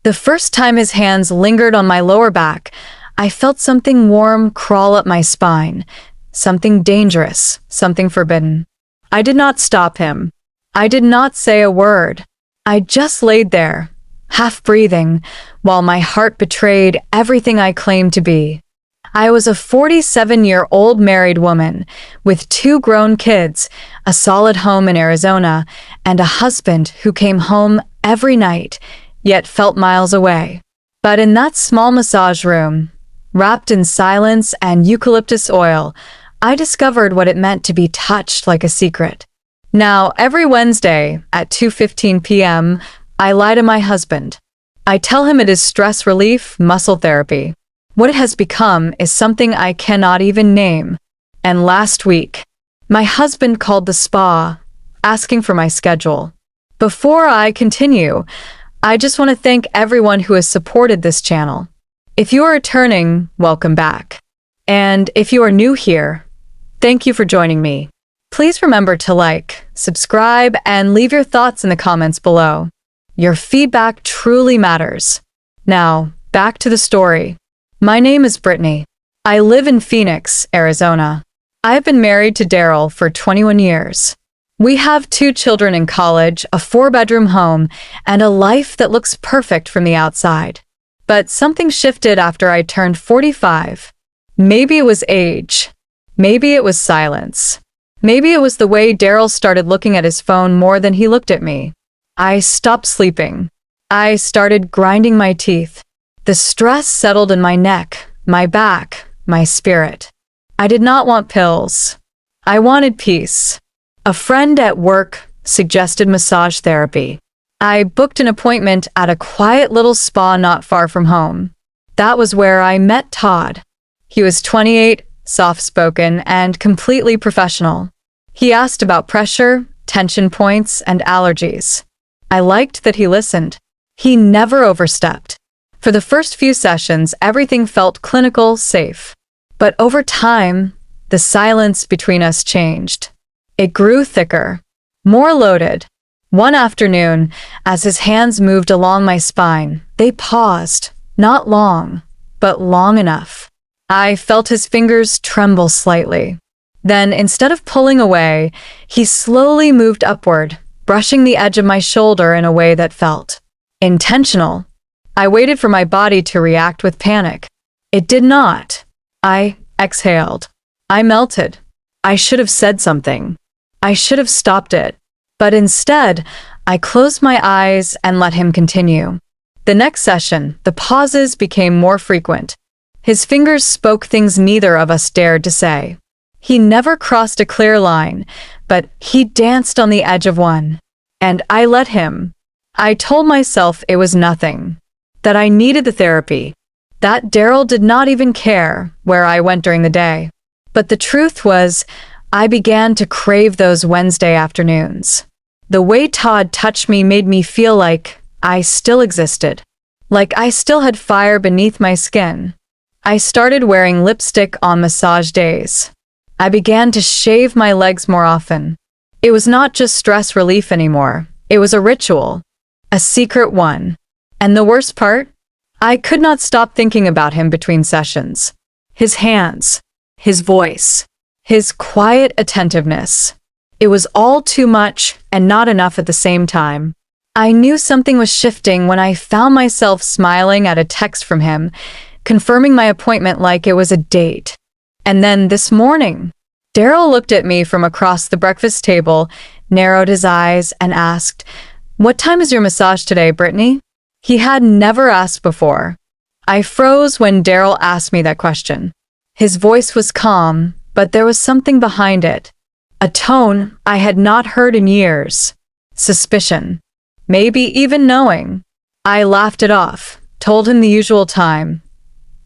The first time his hands lingered on my lower back, I felt something warm crawl up my spine, something dangerous, something forbidden. I did not stop him. I did not say a word. I just laid there, half breathing, while my heart betrayed everything I claimed to be. I was a 47-year-old married woman with 2 grown kids, a solid home in Arizona, and a husband who came home every night, yet felt miles away. But in that small massage room, wrapped in silence and eucalyptus oil, I discovered what it meant to be touched like a secret. Now, every Wednesday at 2:15 p.m., I lie to my husband. I tell him it is stress relief, muscle therapy. What it has become is something I cannot even name. And last week, my husband called the spa, asking for my schedule. Before I continue, I just want to thank everyone who has supported this channel. If you are returning, welcome back. And if you are new here, thank you for joining me. Please remember to like, subscribe, and leave your thoughts in the comments below. Your feedback truly matters. Now, back to the story. My name is Brittany. I live in Phoenix, Arizona. I have been married to Daryl for 21 years. We have 2 children in college, a 4-bedroom home, and a life that looks perfect from the outside. But something shifted after I turned 45. Maybe it was age. Maybe it was silence. Maybe it was the way Daryl started looking at his phone more than he looked at me. I stopped sleeping. I started grinding my teeth. The stress settled in my neck, my back, my spirit. I did not want pills. I wanted peace. A friend at work suggested massage therapy. I booked an appointment at a quiet little spa not far from home. That was where I met Todd. He was 28, soft-spoken, and completely professional. He asked about pressure, tension points, and allergies. I liked that he listened. He never overstepped. For the first few sessions, everything felt clinical, safe. But over time, the silence between us changed. It grew thicker, more loaded. One afternoon, as his hands moved along my spine, they paused, not long, but long enough. I felt his fingers tremble slightly. Then, instead of pulling away, he slowly moved upward, brushing the edge of my shoulder in a way that felt intentional. I waited for my body to react with panic. It did not. I exhaled. I melted. I should have said something. I should have stopped it. But instead, I closed my eyes and let him continue. The next session, the pauses became more frequent. His fingers spoke things neither of us dared to say. He never crossed a clear line, but he danced on the edge of one. And I let him. I told myself it was nothing, that I needed the therapy, that Daryl did not even care where I went during the day. But the truth was, I began to crave those Wednesday afternoons. The way Todd touched me made me feel like I still existed, like I still had fire beneath my skin. I started wearing lipstick on massage days. I began to shave my legs more often. It was not just stress relief anymore. It was a ritual, a secret one. And the worst part? I could not stop thinking about him between sessions. His hands, his voice, his quiet attentiveness. It was all too much and not enough at the same time. I knew something was shifting when I found myself smiling at a text from him, confirming my appointment like it was a date. And then this morning, Daryl looked at me from across the breakfast table, narrowed his eyes, and asked, "What time is your massage today, Brittany?" He had never asked before. I froze when Daryl asked me that question. His voice was calm, but there was something behind it. A tone I had not heard in years. Suspicion. Maybe even knowing. I laughed it off, told him the usual time.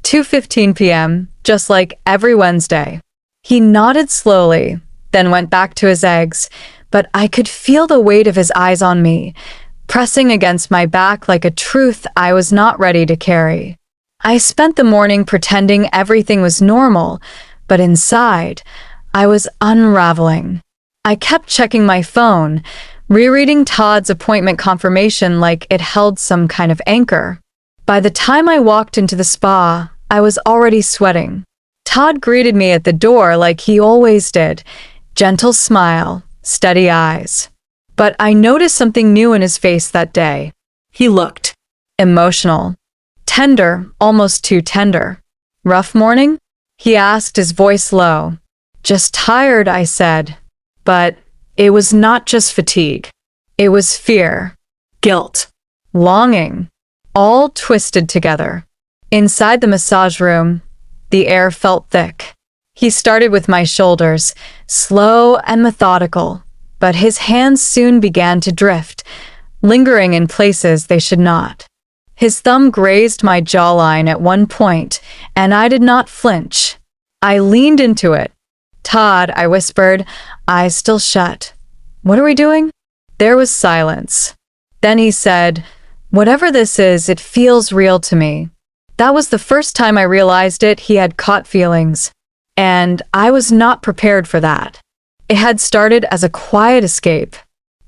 2:15 p.m., just like every Wednesday. He nodded slowly, then went back to his eggs, but I could feel the weight of his eyes on me, pressing against my back like a truth I was not ready to carry. I spent the morning pretending everything was normal, but inside, I was unraveling. I kept checking my phone, rereading Todd's appointment confirmation like it held some kind of anchor. By the time I walked into the spa, I was already sweating. Todd greeted me at the door like he always did. Gentle smile, steady eyes. But I noticed something new in his face that day. He looked emotional. Tender, almost too tender. Rough morning? He asked, his voice low. Just tired, I said. But it was not just fatigue. It was fear, guilt, longing, all twisted together. Inside the massage room, the air felt thick. He started with my shoulders, slow and methodical, but his hands soon began to drift, lingering in places they should not. His thumb grazed my jawline at one point, and I did not flinch. I leaned into it. Todd, I whispered, eyes still shut. What are we doing? There was silence. Then he said, whatever this is, it feels real to me. That was the first time I realized he had caught feelings. And I was not prepared for that. It had started as a quiet escape,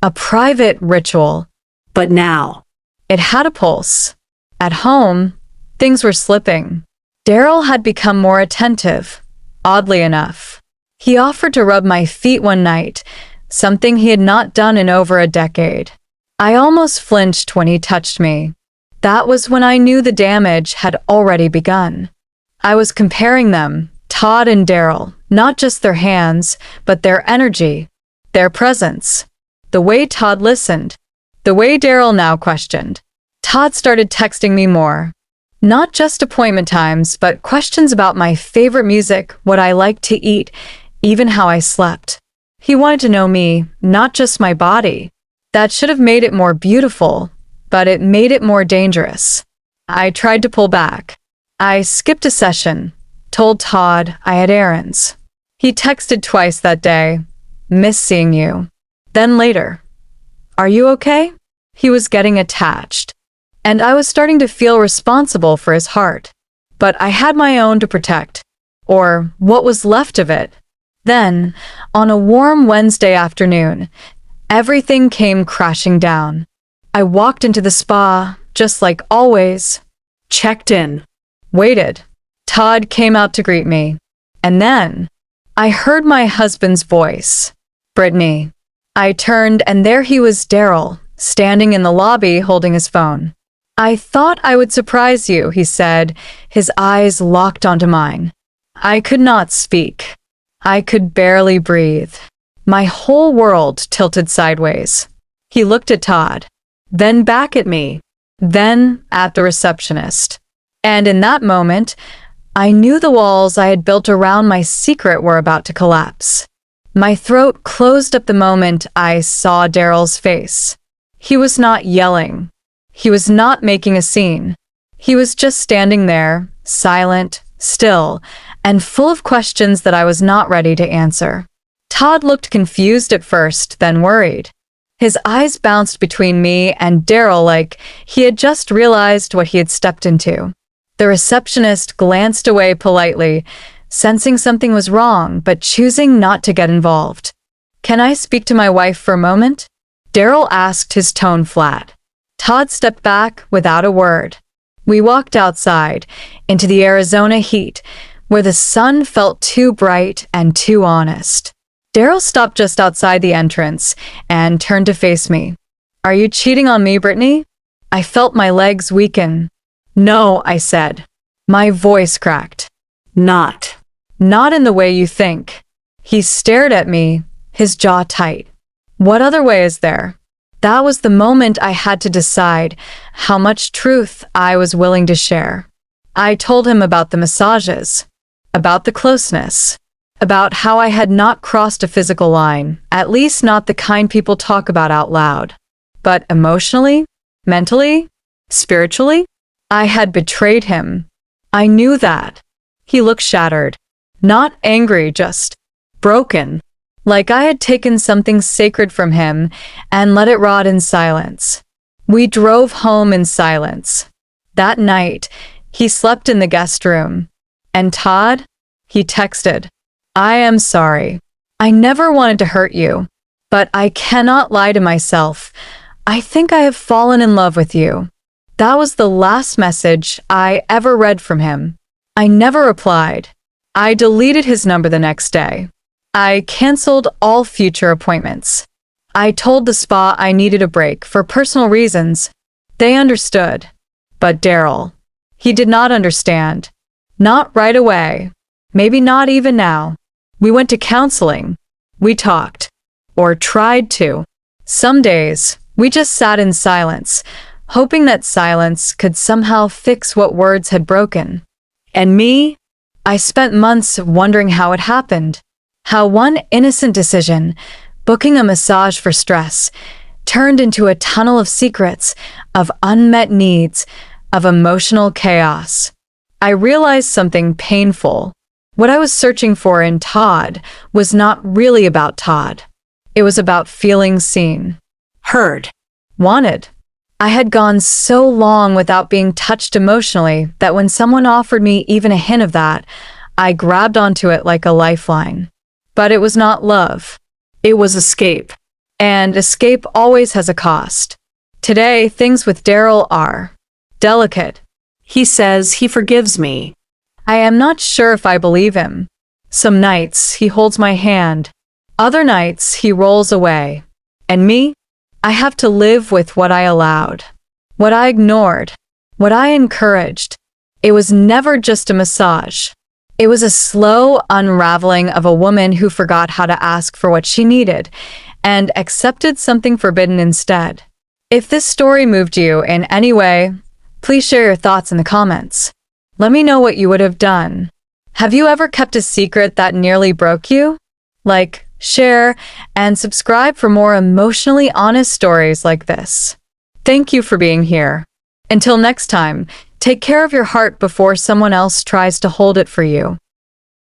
a private ritual. But now, it had a pulse. At home, things were slipping. Daryl had become more attentive, oddly enough. He offered to rub my feet one night, something he had not done in over a decade. I almost flinched when he touched me. That was when I knew the damage had already begun. I was comparing them, Todd and Daryl, not just their hands, but their energy, their presence, the way Todd listened, the way Daryl now questioned. Todd started texting me more. Not just appointment times, but questions about my favorite music, what I liked to eat, even how I slept. He wanted to know me, not just my body. That should have made it more beautiful, but it made it more dangerous. I tried to pull back. I skipped a session, told Todd I had errands. He texted twice that day, miss seeing you. Then later, are you okay? He was getting attached. And I was starting to feel responsible for his heart. But I had my own to protect, or what was left of it. Then, on a warm Wednesday afternoon, everything came crashing down. I walked into the spa, just like always, checked in, waited. Todd came out to greet me. And then, I heard my husband's voice. Brittany. I turned, and there he was, Daryl, standing in the lobby holding his phone. I thought I would surprise you, he said, his eyes locked onto mine. I could not speak. I could barely breathe. My whole world tilted sideways. He looked at Todd, then back at me, then at the receptionist. And in that moment, I knew the walls I had built around my secret were about to collapse. My throat closed up the moment I saw Daryl's face. He was not yelling. He was not making a scene. He was just standing there, silent, still, and full of questions that I was not ready to answer. Todd looked confused at first, then worried. His eyes bounced between me and Daryl like he had just realized what he had stepped into. The receptionist glanced away politely, sensing something was wrong, but choosing not to get involved. Can I speak to my wife for a moment? Daryl asked, his tone flat. Todd stepped back without a word. We walked outside, into the Arizona heat, where the sun felt too bright and too honest. Daryl stopped just outside the entrance and turned to face me. Are you cheating on me, Brittany? I felt my legs weaken. No, I said. My voice cracked. Not in the way you think. He stared at me, his jaw tight. What other way is there? That was the moment I had to decide how much truth I was willing to share. I told him about the massages, about the closeness, about how I had not crossed a physical line, at least not the kind people talk about out loud. But emotionally, mentally, spiritually, I had betrayed him. I knew that. He looked shattered. Not angry, just broken. Like I had taken something sacred from him and let it rot in silence. We drove home in silence. That night, he slept in the guest room. And Todd? He texted, I am sorry. I never wanted to hurt you, but I cannot lie to myself. I think I have fallen in love with you. That was the last message I ever read from him. I never replied. I deleted his number the next day. I canceled all future appointments. I told the spa I needed a break for personal reasons. They understood. But Daryl, he did not understand. Not right away. Maybe not even now. We went to counseling. We talked. Or tried to. Some days, we just sat in silence, hoping that silence could somehow fix what words had broken. And me? I spent months wondering how it happened. How one innocent decision, booking a massage for stress, turned into a tunnel of secrets, of unmet needs, of emotional chaos. I realized something painful. What I was searching for in Todd was not really about Todd. It was about feeling seen, heard, wanted. I had gone so long without being touched emotionally that when someone offered me even a hint of that, I grabbed onto it like a lifeline. But it was not love. It was escape. And escape always has a cost. Today, things with Daryl are delicate. He says he forgives me. I am not sure if I believe him. Some nights, he holds my hand. Other nights, he rolls away. And me? I have to live with what I allowed, what I ignored, what I encouraged. It was never just a massage. It was a slow unraveling of a woman who forgot how to ask for what she needed and accepted something forbidden instead. If this story moved you in any way, please share your thoughts in the comments. Let me know what you would have done. Have you ever kept a secret that nearly broke you? Like, share, and subscribe for more emotionally honest stories like this. Thank you for being here. Until next time, take care of your heart before someone else tries to hold it for you.